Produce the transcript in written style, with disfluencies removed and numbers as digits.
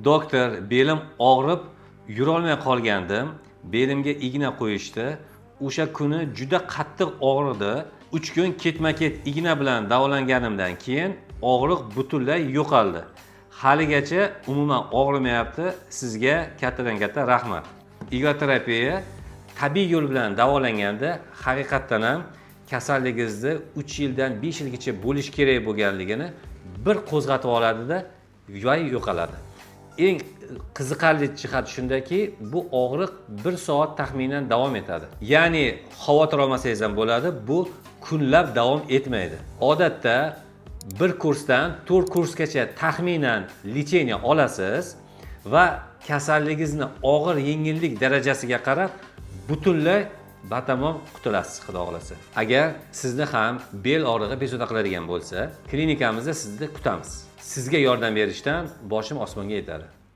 doktor, belim og'rib, yura olmay qolgandim. Belimga igna qo'yishdi. O'sha kuni juda qattiq og'ridi. 3 kun ketma-ket igna bilan davolanganimdan keyin og'riq butunlay yo'qoldi. Haligacha umuman og'rimayapti. Sizga kattadan-katta rahmat. Igoterapiya tabiiy yo'l bilan davolanganda haqiqatan ham kasalligingizni 3 yildan 5 yilgacha bo'lish kerak bo'lganligini bir qo'zg'atib oladida va yo'qoladi. Eng qiziqarli jihat shundaki, bu og'riq 1 soat taxminan davom etadi. Ya'ni xavotir olmasangiz ham bo'ladi, bu kunlab davom etmaydi. Odatda bir kursdan 4 kursgacha taxminan lecheniya olasiz va kasalligingizni og'ir yengillik darajasiga qarab butunlay batamom qutulasiz, xudo xolasa. Agar sizni ham bel og'rig'i bezovta qiladigan bo'lsa, klinikamizda sizni kutamiz. Sizga yordam berishdan boshim osmonga yetadi.